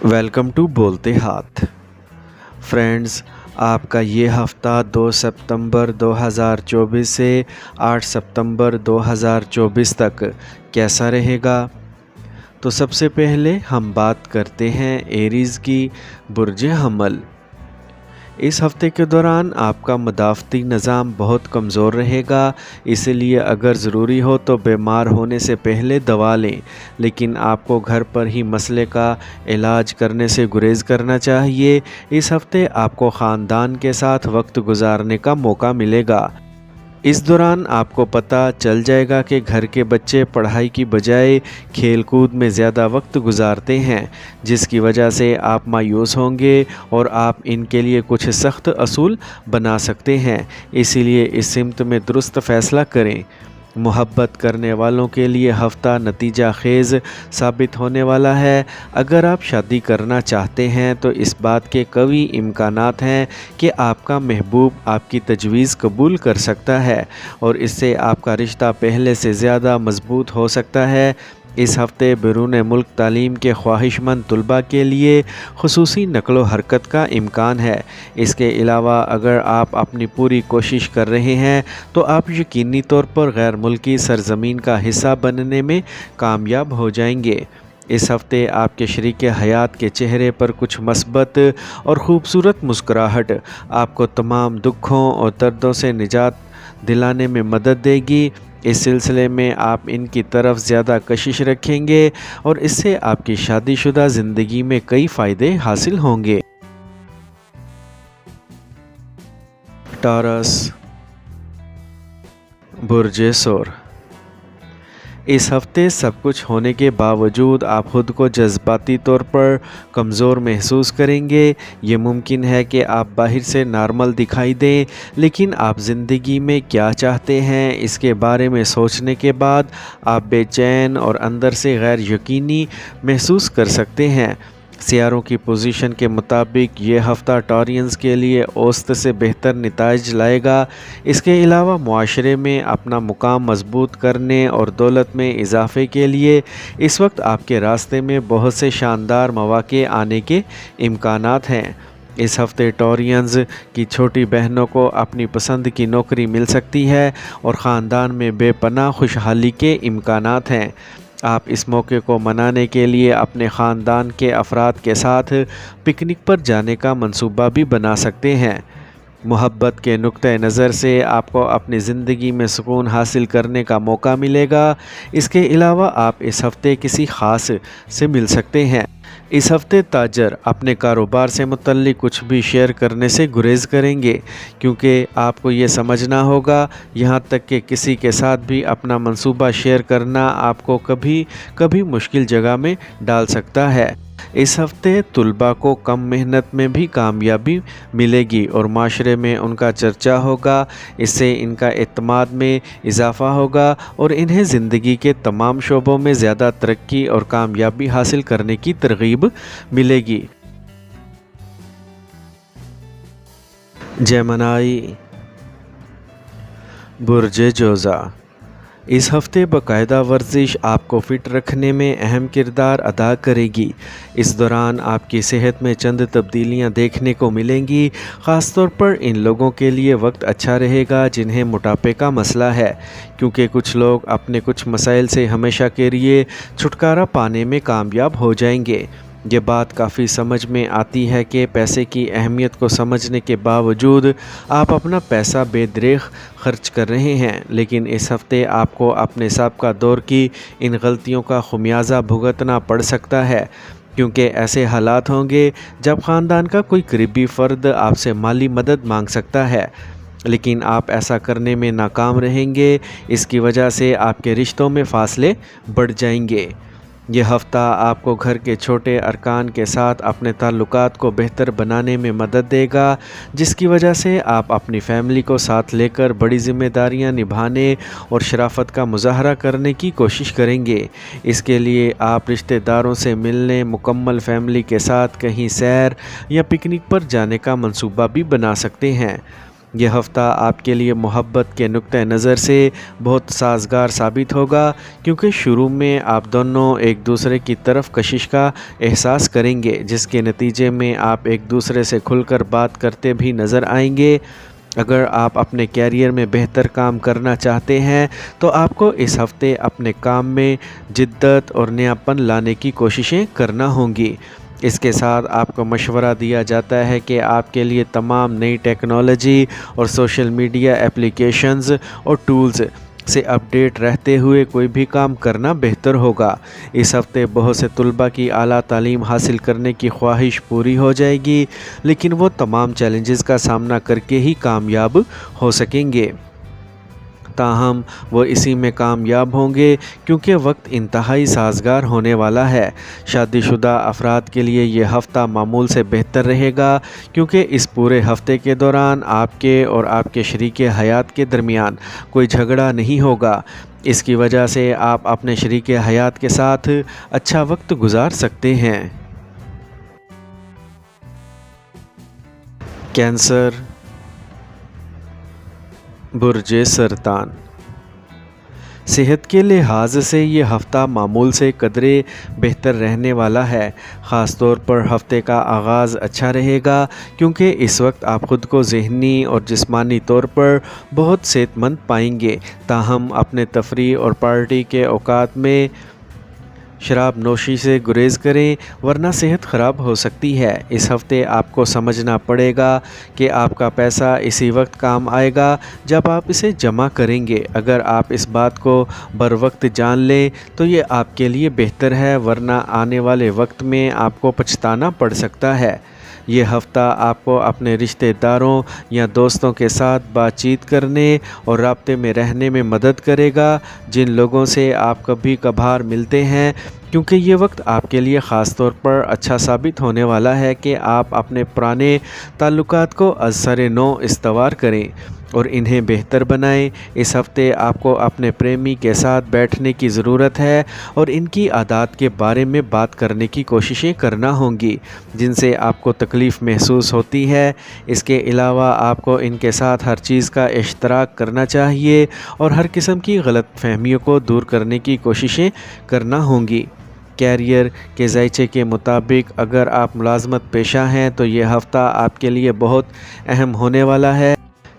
Welcome to بولتے ہاتھ friends, آپ کا یہ ہفتہ 2 ستمبر 2024 سے 8 ستمبر 2024 تک کیسا رہے گا؟ تو سب سے پہلے ہم بات کرتے ہیں ایریز کی، برج حمل۔ اس ہفتے کے دوران آپ کا مدافعتی نظام بہت کمزور رہے گا، اس لیے اگر ضروری ہو تو بیمار ہونے سے پہلے دوا لیں، لیکن آپ کو گھر پر ہی مسئلے کا علاج کرنے سے گریز کرنا چاہیے۔ اس ہفتے آپ کو خاندان کے ساتھ وقت گزارنے کا موقع ملے گا۔ اس دوران آپ کو پتہ چل جائے گا کہ گھر کے بچے پڑھائی کی بجائے کھیل کود میں زیادہ وقت گزارتے ہیں، جس کی وجہ سے آپ مایوس ہوں گے اور آپ ان کے لیے کچھ سخت اصول بنا سکتے ہیں، اسی لیے اس سمت میں درست فیصلہ کریں۔ محبت کرنے والوں کے لیے ہفتہ نتیجہ خیز ثابت ہونے والا ہے۔ اگر آپ شادی کرنا چاہتے ہیں تو اس بات کے قوی امکانات ہیں کہ آپ کا محبوب آپ کی تجویز قبول کر سکتا ہے اور اس سے آپ کا رشتہ پہلے سے زیادہ مضبوط ہو سکتا ہے۔ اس ہفتے بیرون ملک تعلیم کے خواہش مند طلباء کے لیے خصوصی نقل و حرکت کا امکان ہے۔ اس کے علاوہ اگر آپ اپنی پوری کوشش کر رہے ہیں تو آپ یقینی طور پر غیر ملکی سرزمین کا حصہ بننے میں کامیاب ہو جائیں گے۔ اس ہفتے آپ کے شریک حیات کے چہرے پر کچھ مثبت اور خوبصورت مسکراہٹ آپ کو تمام دکھوں اور دردوں سے نجات دلانے میں مدد دے گی۔ اس سلسلے میں آپ ان کی طرف زیادہ کشش رکھیں گے اور اس سے آپ کی شادی شدہ زندگی میں کئی فائدے حاصل ہوں گے۔ ٹارس، برج ثور۔ اس ہفتے سب کچھ ہونے کے باوجود آپ خود کو جذباتی طور پر کمزور محسوس کریں گے۔ یہ ممکن ہے کہ آپ باہر سے نارمل دکھائی دیں، لیکن آپ زندگی میں کیا چاہتے ہیں اس کے بارے میں سوچنے کے بعد آپ بے چین اور اندر سے غیر یقینی محسوس کر سکتے ہیں۔ سیاروں کی پوزیشن کے مطابق یہ ہفتہ ٹورینز کے لیے اوسط سے بہتر نتائج لائے گا۔ اس کے علاوہ معاشرے میں اپنا مقام مضبوط کرنے اور دولت میں اضافے کے لیے اس وقت آپ کے راستے میں بہت سے شاندار مواقع آنے کے امکانات ہیں۔ اس ہفتے ٹورینز کی چھوٹی بہنوں کو اپنی پسند کی نوکری مل سکتی ہے اور خاندان میں بے پناہ خوشحالی کے امکانات ہیں۔ آپ اس موقع کو منانے کے لیے اپنے خاندان کے افراد کے ساتھ پکنک پر جانے کا منصوبہ بھی بنا سکتے ہیں۔ محبت کے نقطہ نظر سے آپ کو اپنی زندگی میں سکون حاصل کرنے کا موقع ملے گا۔ اس کے علاوہ آپ اس ہفتے کسی خاص سے مل سکتے ہیں۔ اس ہفتے تاجر اپنے کاروبار سے متعلق کچھ بھی شیئر کرنے سے گریز کریں گے، کیونکہ آپ کو یہ سمجھنا ہوگا، یہاں تک کہ کسی کے ساتھ بھی اپنا منصوبہ شیئر کرنا آپ کو کبھی مشکل جگہ میں ڈال سکتا ہے۔ اس ہفتے طلباء کو کم محنت میں بھی کامیابی ملے گی اور معاشرے میں ان کا چرچا ہوگا، اس سے ان کا اعتماد میں اضافہ ہوگا اور انہیں زندگی کے تمام شعبوں میں زیادہ ترقی اور کامیابی حاصل کرنے کی ترغیب ملے گی۔ جیمنائی، برج جوزا۔ اس ہفتے باقاعدہ ورزش آپ کو فٹ رکھنے میں اہم کردار ادا کرے گی۔ اس دوران آپ کی صحت میں چند تبدیلیاں دیکھنے کو ملیں گی، خاص طور پر ان لوگوں کے لیے وقت اچھا رہے گا جنہیں موٹاپے کا مسئلہ ہے، کیونکہ کچھ لوگ اپنے کچھ مسائل سے ہمیشہ کے لیے چھٹکارا پانے میں کامیاب ہو جائیں گے۔ یہ بات کافی سمجھ میں آتی ہے کہ پیسے کی اہمیت کو سمجھنے کے باوجود آپ اپنا پیسہ بے دریغ خرچ کر رہے ہیں، لیکن اس ہفتے آپ کو اپنے سابقہ دور کی ان غلطیوں کا خمیازہ بھگتنا پڑ سکتا ہے، کیونکہ ایسے حالات ہوں گے جب خاندان کا کوئی قریبی فرد آپ سے مالی مدد مانگ سکتا ہے، لیکن آپ ایسا کرنے میں ناکام رہیں گے۔ اس کی وجہ سے آپ کے رشتوں میں فاصلے بڑھ جائیں گے۔ یہ ہفتہ آپ کو گھر کے چھوٹے ارکان کے ساتھ اپنے تعلقات کو بہتر بنانے میں مدد دے گا، جس کی وجہ سے آپ اپنی فیملی کو ساتھ لے کر بڑی ذمہ داریاں نبھانے اور شرافت کا مظاہرہ کرنے کی کوشش کریں گے۔ اس کے لیے آپ رشتہ داروں سے ملنے، مکمل فیملی کے ساتھ کہیں سیر یا پکنک پر جانے کا منصوبہ بھی بنا سکتے ہیں۔ یہ ہفتہ آپ کے لیے محبت کے نقطہ نظر سے بہت سازگار ثابت ہوگا، کیونکہ شروع میں آپ دونوں ایک دوسرے کی طرف کشش کا احساس کریں گے، جس کے نتیجے میں آپ ایک دوسرے سے کھل کر بات کرتے بھی نظر آئیں گے۔ اگر آپ اپنے کیریئر میں بہتر کام کرنا چاہتے ہیں تو آپ کو اس ہفتے اپنے کام میں جدت اور نیاپن لانے کی کوششیں کرنا ہوں گی۔ اس کے ساتھ آپ کو مشورہ دیا جاتا ہے کہ آپ کے لیے تمام نئی ٹیکنالوجی اور سوشل میڈیا ایپلیکیشنز اور ٹولز سے اپڈیٹ رہتے ہوئے کوئی بھی کام کرنا بہتر ہوگا۔ اس ہفتے بہت سے طلباء کی اعلیٰ تعلیم حاصل کرنے کی خواہش پوری ہو جائے گی، لیکن وہ تمام چیلنجز کا سامنا کر کے ہی کامیاب ہو سکیں گے۔ تاہم وہ اسی میں کامیاب ہوں گے کیونکہ وقت انتہائی سازگار ہونے والا ہے۔ شادی شدہ افراد کے لیے یہ ہفتہ معمول سے بہتر رہے گا، کیونکہ اس پورے ہفتے کے دوران آپ کے اور آپ کے شریک حیات کے درمیان کوئی جھگڑا نہیں ہوگا۔ اس کی وجہ سے آپ اپنے شریک حیات کے ساتھ اچھا وقت گزار سکتے ہیں۔ کینسر، برج سرطان۔ صحت کے لحاظ سے یہ ہفتہ معمول سے قدرے بہتر رہنے والا ہے۔ خاص طور پر ہفتے کا آغاز اچھا رہے گا، کیونکہ اس وقت آپ خود کو ذہنی اور جسمانی طور پر بہت صحت مند پائیں گے۔ تاہم اپنے تفریح اور پارٹی کے اوقات میں شراب نوشی سے گریز کریں، ورنہ صحت خراب ہو سکتی ہے۔ اس ہفتے آپ کو سمجھنا پڑے گا کہ آپ کا پیسہ اسی وقت کام آئے گا جب آپ اسے جمع کریں گے۔ اگر آپ اس بات کو بروقت جان لیں تو یہ آپ کے لیے بہتر ہے، ورنہ آنے والے وقت میں آپ کو پچھتانا پڑ سکتا ہے۔ یہ ہفتہ آپ کو اپنے رشتہ داروں یا دوستوں کے ساتھ بات چیت کرنے اور رابطے میں رہنے میں مدد کرے گا، جن لوگوں سے آپ کبھی کبھار ملتے ہیں، کیونکہ یہ وقت آپ کے لیے خاص طور پر اچھا ثابت ہونے والا ہے کہ آپ اپنے پرانے تعلقات کو از سر نو استوار کریں اور انہیں بہتر بنائیں۔ اس ہفتے آپ کو اپنے پریمی کے ساتھ بیٹھنے کی ضرورت ہے اور ان کی عادات کے بارے میں بات کرنے کی کوششیں کرنا ہوں گی جن سے آپ کو تکلیف محسوس ہوتی ہے۔ اس کے علاوہ آپ کو ان کے ساتھ ہر چیز کا اشتراک کرنا چاہیے اور ہر قسم کی غلط فہمیوں کو دور کرنے کی کوششیں کرنا ہوں گی۔ کیریئر کے ذائچے کے مطابق اگر آپ ملازمت پیشہ ہیں تو یہ ہفتہ آپ کے لیے بہت اہم ہونے والا ہے،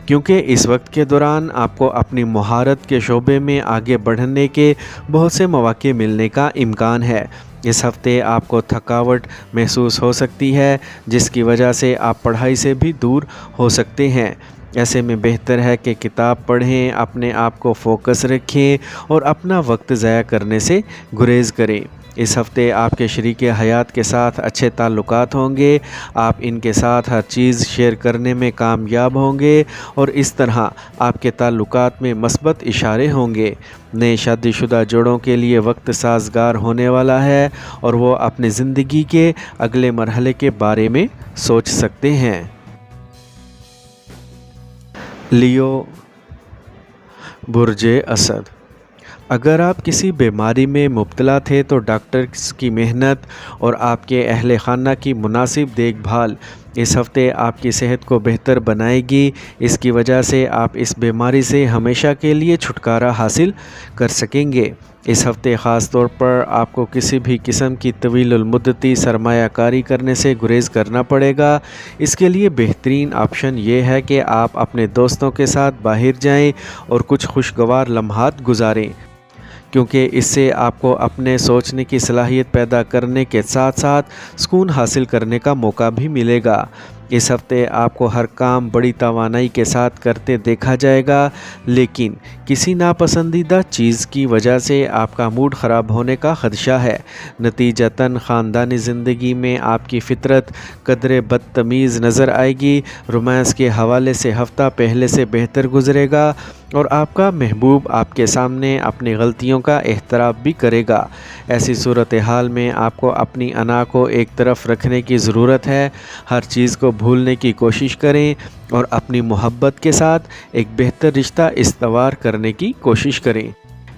کیونکہ اس وقت کے دوران آپ کو اپنی مہارت کے شعبے میں آگے بڑھنے کے بہت سے مواقع ملنے کا امکان ہے۔ اس ہفتے آپ کو تھکاوٹ محسوس ہو سکتی ہے، جس کی وجہ سے آپ پڑھائی سے بھی دور ہو سکتے ہیں۔ ایسے میں بہتر ہے کہ کتاب پڑھیں، اپنے آپ کو فوکس رکھیں اور اپنا وقت ضائع کرنے سے گریز کریں۔ اس ہفتے آپ کے شریک حیات کے ساتھ اچھے تعلقات ہوں گے، آپ ان کے ساتھ ہر چیز شیئر کرنے میں کامیاب ہوں گے اور اس طرح آپ کے تعلقات میں مثبت اشارے ہوں گے۔ نئے شادی شدہ جوڑوں کے لیے وقت سازگار ہونے والا ہے اور وہ اپنی زندگی کے اگلے مرحلے کے بارے میں سوچ سکتے ہیں۔ لیو، برج اسد۔ اگر آپ کسی بیماری میں مبتلا تھے تو ڈاکٹرز کی محنت اور آپ کے اہل خانہ کی مناسب دیکھ بھال اس ہفتے آپ کی صحت کو بہتر بنائے گی۔ اس کی وجہ سے آپ اس بیماری سے ہمیشہ کے لیے چھٹکارا حاصل کر سکیں گے۔ اس ہفتے خاص طور پر آپ کو کسی بھی قسم کی طویل المدتی سرمایہ کاری کرنے سے گریز کرنا پڑے گا۔ اس کے لیے بہترین آپشن یہ ہے کہ آپ اپنے دوستوں کے ساتھ باہر جائیں اور کچھ خوشگوار لمحات گزاریں، کیونکہ اس سے آپ کو اپنے سوچنے کی صلاحیت پیدا کرنے کے ساتھ ساتھ سکون حاصل کرنے کا موقع بھی ملے گا۔ اس ہفتے آپ کو ہر کام بڑی توانائی کے ساتھ کرتے دیکھا جائے گا، لیکن کسی ناپسندیدہ چیز کی وجہ سے آپ کا موڈ خراب ہونے کا خدشہ ہے۔ نتیجتاً خاندانی زندگی میں آپ کی فطرت قدرے بدتمیز نظر آئے گی۔ رومانس کے حوالے سے ہفتہ پہلے سے بہتر گزرے گا اور آپ کا محبوب آپ کے سامنے اپنی غلطیوں کا اعتراف بھی کرے گا۔ ایسی صورتحال میں آپ کو اپنی انا کو ایک طرف رکھنے کی ضرورت ہے۔ ہر چیز کو بھولنے کی کوشش کریں اور اپنی محبت کے ساتھ ایک بہتر رشتہ استوار کرنے کی کوشش کریں۔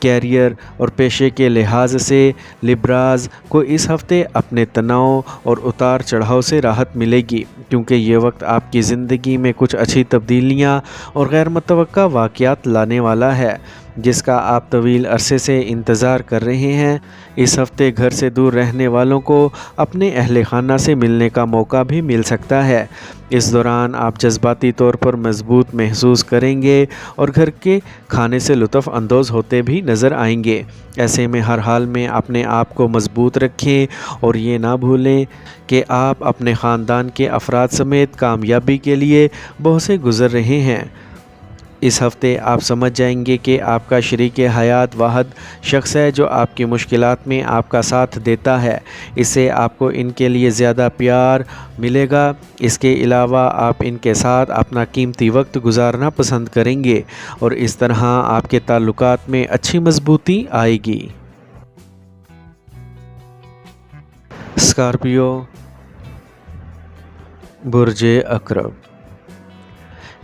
کیریئر اور پیشے کے لحاظ سے لبراز کو اس ہفتے اپنے تناؤ اور اتار چڑھاؤ سے راحت ملے گی، کیونکہ یہ وقت آپ کی زندگی میں کچھ اچھی تبدیلیاں اور غیر متوقع واقعات لانے والا ہے جس کا آپ طویل عرصے سے انتظار کر رہے ہیں۔ اس ہفتے گھر سے دور رہنے والوں کو اپنے اہل خانہ سے ملنے کا موقع بھی مل سکتا ہے۔ اس دوران آپ جذباتی طور پر مضبوط محسوس کریں گے اور گھر کے کھانے سے لطف اندوز ہوتے بھی نظر آئیں گے۔ ایسے میں ہر حال میں اپنے آپ کو مضبوط رکھیں اور یہ نہ بھولیں کہ آپ اپنے خاندان کے افراد سمیت کامیابی کے لیے بہت سے گزر رہے ہیں۔ اس ہفتے آپ سمجھ جائیں گے کہ آپ کا شریک حیات واحد شخص ہے جو آپ کی مشکلات میں آپ کا ساتھ دیتا ہے۔ اس سے آپ کو ان کے لیے زیادہ پیار ملے گا۔ اس کے علاوہ آپ ان کے ساتھ اپنا قیمتی وقت گزارنا پسند کریں گے اور اس طرح آپ کے تعلقات میں اچھی مضبوطی آئے گی۔ اسکارپیو، برج عقرب۔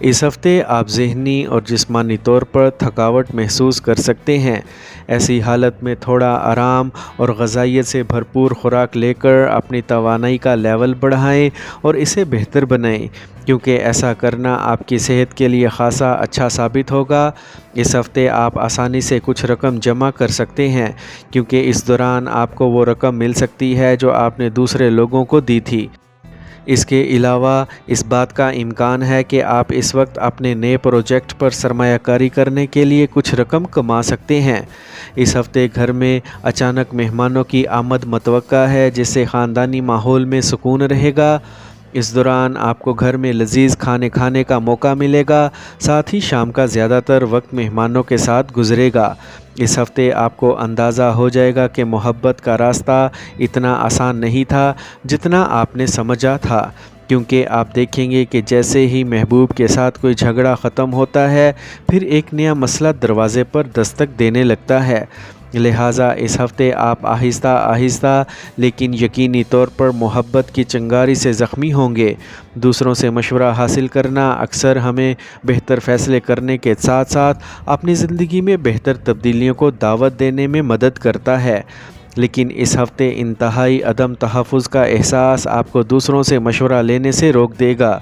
اس ہفتے آپ ذہنی اور جسمانی طور پر تھکاوٹ محسوس کر سکتے ہیں۔ ایسی حالت میں تھوڑا آرام اور غذائیت سے بھرپور خوراک لے کر اپنی توانائی کا لیول بڑھائیں اور اسے بہتر بنائیں، کیونکہ ایسا کرنا آپ کی صحت کے لیے خاصا اچھا ثابت ہوگا۔ اس ہفتے آپ آسانی سے کچھ رقم جمع کر سکتے ہیں، کیونکہ اس دوران آپ کو وہ رقم مل سکتی ہے جو آپ نے دوسرے لوگوں کو دی تھی۔ اس کے علاوہ اس بات کا امکان ہے کہ آپ اس وقت اپنے نئے پروجیکٹ پر سرمایہ کاری کرنے کے لیے کچھ رقم کما سکتے ہیں۔ اس ہفتے گھر میں اچانک مہمانوں کی آمد متوقع ہے، جس سے خاندانی ماحول میں سکون رہے گا۔ اس دوران آپ کو گھر میں لذیذ کھانے کا موقع ملے گا، ساتھ ہی شام کا زیادہ تر وقت مہمانوں کے ساتھ گزرے گا۔ اس ہفتے آپ کو اندازہ ہو جائے گا کہ محبت کا راستہ اتنا آسان نہیں تھا جتنا آپ نے سمجھا تھا، کیونکہ آپ دیکھیں گے کہ جیسے ہی محبوب کے ساتھ کوئی جھگڑا ختم ہوتا ہے، پھر ایک نیا مسئلہ دروازے پر دستک دینے لگتا ہے۔ لہٰذا اس ہفتے آپ آہستہ آہستہ لیکن یقینی طور پر محبت کی چنگاری سے زخمی ہوں گے۔ دوسروں سے مشورہ حاصل کرنا اکثر ہمیں بہتر فیصلے کرنے کے ساتھ ساتھ اپنی زندگی میں بہتر تبدیلیوں کو دعوت دینے میں مدد کرتا ہے، لیکن اس ہفتے انتہائی عدم تحفظ کا احساس آپ کو دوسروں سے مشورہ لینے سے روک دے گا،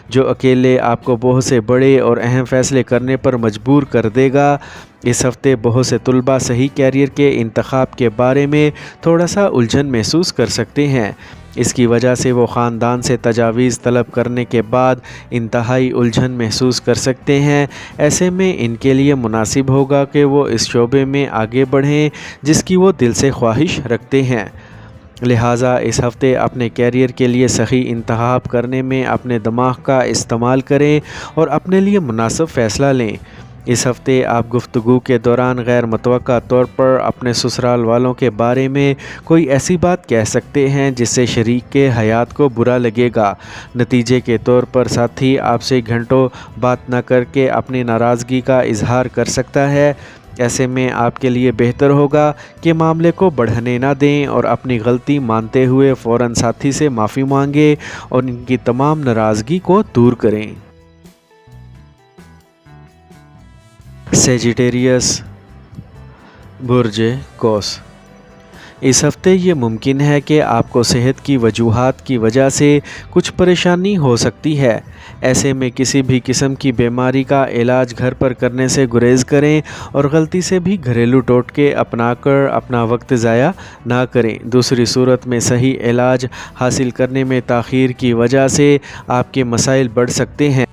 جو اکیلے آپ کو بہت سے بڑے اور اہم فیصلے کرنے پر مجبور کر دے گا۔ اس ہفتے بہت سے طلباء صحیح کیریئر کے انتخاب کے بارے میں تھوڑا سا الجھن محسوس کر سکتے ہیں۔ اس کی وجہ سے وہ خاندان سے تجاویز طلب کرنے کے بعد انتہائی الجھن محسوس کر سکتے ہیں۔ ایسے میں ان کے لیے مناسب ہوگا کہ وہ اس شعبے میں آگے بڑھیں جس کی وہ دل سے خواہش رکھتے ہیں۔ لہٰذا اس ہفتے اپنے کیریئر کے لیے صحیح انتخاب کرنے میں اپنے دماغ کا استعمال کریں اور اپنے لیے مناسب فیصلہ لیں۔ اس ہفتے آپ گفتگو کے دوران غیر متوقع طور پر اپنے سسرال والوں کے بارے میں کوئی ایسی بات کہہ سکتے ہیں جس سے شریک کے حیات کو برا لگے گا۔ نتیجے کے طور پر ساتھی آپ سے گھنٹوں بات نہ کر کے اپنی ناراضگی کا اظہار کر سکتا ہے۔ ایسے میں آپ کے لیے بہتر ہوگا کہ معاملے کو بڑھنے نہ دیں اور اپنی غلطی مانتے ہوئے فوراً ساتھی سے معافی مانگیں اور ان کی تمام ناراضگی کو دور کریں۔ سیجیٹیریس، برج قوس۔ اس ہفتے یہ ممکن ہے کہ آپ کو صحت کی وجوہات کی وجہ سے کچھ پریشانی ہو سکتی ہے۔ ایسے میں کسی بھی قسم کی بیماری کا علاج گھر پر کرنے سے گریز کریں اور غلطی سے بھی گھریلو ٹوٹکے اپنا کر اپنا وقت ضائع نہ کریں۔ دوسری صورت میں صحیح علاج حاصل کرنے میں تاخیر کی وجہ سے آپ کے مسائل بڑھ سکتے ہیں۔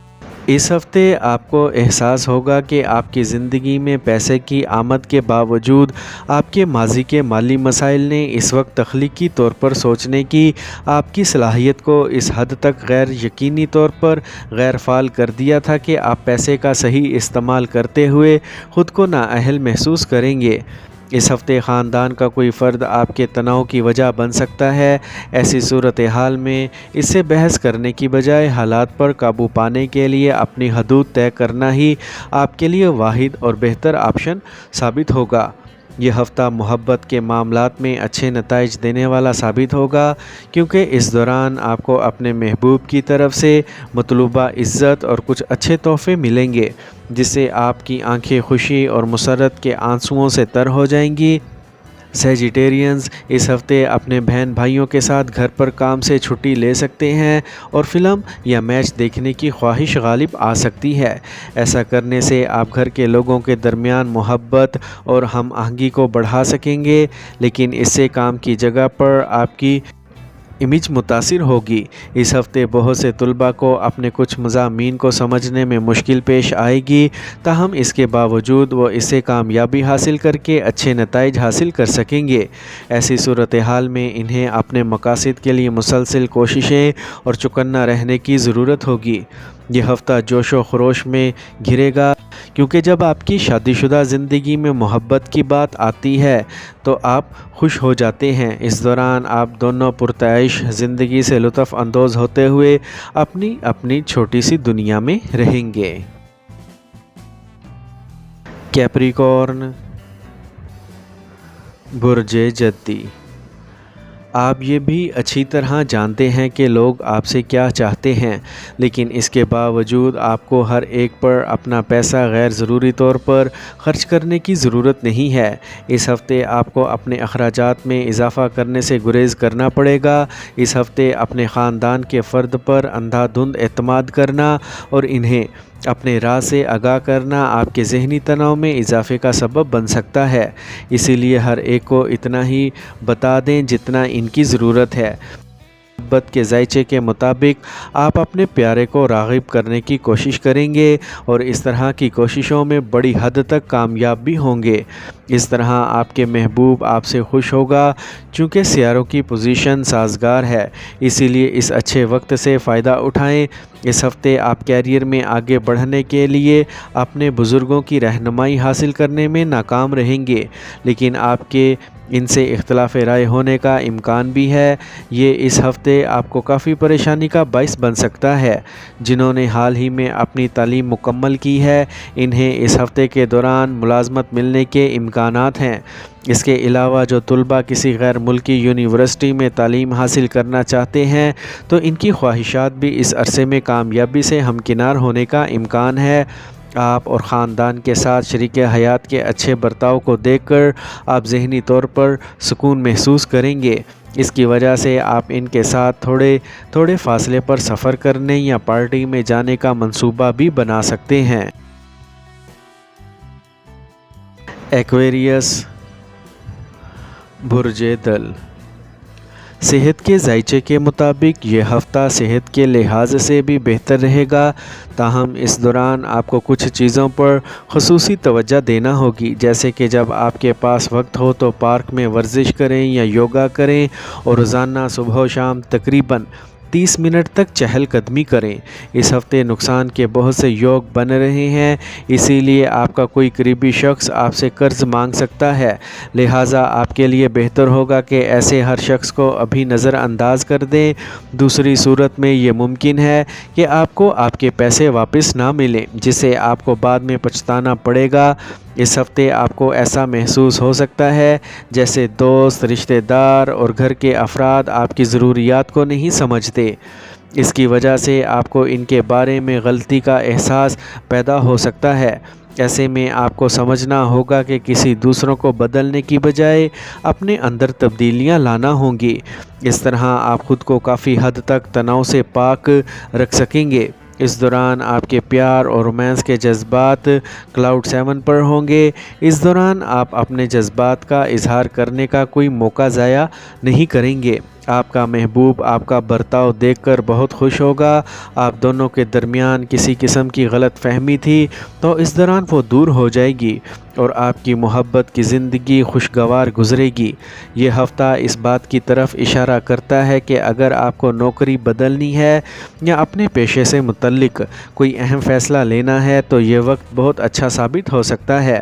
اس ہفتے آپ کو احساس ہوگا کہ آپ کی زندگی میں پیسے کی آمد کے باوجود آپ کے ماضی کے مالی مسائل نے اس وقت تخلیقی طور پر سوچنے کی آپ کی صلاحیت کو اس حد تک غیر یقینی طور پر غیر فعال کر دیا تھا کہ آپ پیسے کا صحیح استعمال کرتے ہوئے خود کو نااہل محسوس کریں گے۔ اس ہفتے خاندان کا کوئی فرد آپ کے تناؤ کی وجہ بن سکتا ہے۔ ایسی صورتحال میں اس سے بحث کرنے کی بجائے حالات پر قابو پانے کے لیے اپنی حدود طے کرنا ہی آپ کے لیے واحد اور بہتر آپشن ثابت ہوگا۔ یہ ہفتہ محبت کے معاملات میں اچھے نتائج دینے والا ثابت ہوگا، کیونکہ اس دوران آپ کو اپنے محبوب کی طرف سے مطلوبہ عزت اور کچھ اچھے تحفے ملیں گے، جس سے آپ کی آنکھیں خوشی اور مسرت کے آنسوؤں سے تر ہو جائیں گی۔ سیجیٹیرینز اس ہفتے اپنے بہن بھائیوں کے ساتھ گھر پر کام سے چھٹی لے سکتے ہیں اور فلم یا میچ دیکھنے کی خواہش غالب آ سکتی ہے۔ ایسا کرنے سے آپ گھر کے لوگوں کے درمیان محبت اور ہم آہنگی کو بڑھا سکیں گے، لیکن اس سے کام کی جگہ پر آپ کی امیج متاثر ہوگی۔ اس ہفتے بہت سے طلباء کو اپنے کچھ مضامین کو سمجھنے میں مشکل پیش آئے گی، تاہم اس کے باوجود وہ اس سے کامیابی حاصل کر کے اچھے نتائج حاصل کر سکیں گے۔ ایسی صورتحال میں انہیں اپنے مقاصد کے لیے مسلسل کوششیں اور چوکنا رہنے کی ضرورت ہوگی۔ یہ ہفتہ جوش و خروش میں گھرے گا، کیونکہ جب آپ کی شادی شدہ زندگی میں محبت کی بات آتی ہے تو آپ خوش ہو جاتے ہیں۔ اس دوران آپ دونوں پرتعیش زندگی سے لطف اندوز ہوتے ہوئے اپنی اپنی چھوٹی سی دنیا میں رہیں گے۔ کیپریکارن، برج جدی، آپ یہ بھی اچھی طرح جانتے ہیں کہ لوگ آپ سے کیا چاہتے ہیں، لیکن اس کے باوجود آپ کو ہر ایک پر اپنا پیسہ غیر ضروری طور پر خرچ کرنے کی ضرورت نہیں ہے۔ اس ہفتے آپ کو اپنے اخراجات میں اضافہ کرنے سے گریز کرنا پڑے گا۔ اس ہفتے اپنے خاندان کے فرد پر اندھا دھند اعتماد کرنا اور انہیں اپنے راز سے آگاہ کرنا آپ کے ذہنی تناؤ میں اضافے کا سبب بن سکتا ہے، اسی لیے ہر ایک کو اتنا ہی بتا دیں جتنا ان کی ضرورت ہے۔ محبت کے ذائچے کے مطابق آپ اپنے پیارے کو راغب کرنے کی کوشش کریں گے اور اس طرح کی کوششوں میں بڑی حد تک کامیاب بھی ہوں گے۔ اس طرح آپ کے محبوب آپ سے خوش ہوگا، چونکہ سیاروں کی پوزیشن سازگار ہے، اسی لیے اس اچھے وقت سے فائدہ اٹھائیں۔ اس ہفتے آپ کیریئر میں آگے بڑھنے کے لیے اپنے بزرگوں کی رہنمائی حاصل کرنے میں ناکام رہیں گے، لیکن آپ کے ان سے اختلاف رائے ہونے کا امکان بھی ہے۔ یہ اس ہفتے آپ کو کافی پریشانی کا باعث بن سکتا ہے۔ جنہوں نے حال ہی میں اپنی تعلیم مکمل کی ہے، انہیں اس ہفتے کے دوران ملازمت ملنے کے امکانات ہیں۔ اس کے علاوہ جو طلباء کسی غیر ملکی یونیورسٹی میں تعلیم حاصل کرنا چاہتے ہیں تو ان کی خواہشات بھی اس عرصے میں کامیابی سے ہمکنار ہونے کا امکان ہے۔ آپ اور خاندان کے ساتھ شریک حیات کے اچھے برتاؤ کو دیکھ کر آپ ذہنی طور پر سکون محسوس کریں گے۔ اس کی وجہ سے آپ ان کے ساتھ تھوڑے فاصلے پر سفر کرنے یا پارٹی میں جانے کا منصوبہ بھی بنا سکتے ہیں۔ ایکویریس، برج دل، صحت کے ذائچے کے مطابق یہ ہفتہ صحت کے لحاظ سے بھی بہتر رہے گا، تاہم اس دوران آپ کو کچھ چیزوں پر خصوصی توجہ دینا ہوگی، جیسے کہ جب آپ کے پاس وقت ہو تو پارک میں ورزش کریں یا یوگا کریں اور روزانہ صبح و شام تقریباً 30 منٹ تک چہل قدمی کریں۔ اس ہفتے نقصان کے بہت سے یوگ بن رہے ہیں، اسی لیے آپ کا کوئی قریبی شخص آپ سے قرض مانگ سکتا ہے، لہٰذا آپ کے لیے بہتر ہوگا کہ ایسے ہر شخص کو ابھی نظر انداز کر دیں۔ دوسری صورت میں یہ ممکن ہے کہ آپ کو آپ کے پیسے واپس نہ ملیں، جسے آپ کو بعد میں پچھتانا پڑے گا۔ اس ہفتے آپ کو ایسا محسوس ہو سکتا ہے جیسے دوست، رشتہ دار اور گھر کے افراد آپ کی ضروریات کو نہیں سمجھتے۔ اس کی وجہ سے آپ کو ان کے بارے میں غلطی کا احساس پیدا ہو سکتا ہے۔ ایسے میں آپ کو سمجھنا ہوگا کہ کسی دوسروں کو بدلنے کی بجائے اپنے اندر تبدیلیاں لانا ہوں گی۔ اس طرح آپ خود کو کافی حد تک تناؤ سے پاک رکھ سکیں گے۔ اس دوران آپ کے پیار اور رومانس کے جذبات کلاؤڈ 7 پر ہوں گے۔ اس دوران آپ اپنے جذبات کا اظہار کرنے کا کوئی موقع ضائع نہیں کریں گے۔ آپ کا محبوب آپ کا برتاؤ دیکھ کر بہت خوش ہوگا۔ آپ دونوں کے درمیان کسی قسم کی غلط فہمی تھی تو اس دوران وہ دور ہو جائے گی اور آپ کی محبت کی زندگی خوشگوار گزرے گی۔ یہ ہفتہ اس بات کی طرف اشارہ کرتا ہے کہ اگر آپ کو نوکری بدلنی ہے یا اپنے پیشے سے متعلق کوئی اہم فیصلہ لینا ہے تو یہ وقت بہت اچھا ثابت ہو سکتا ہے۔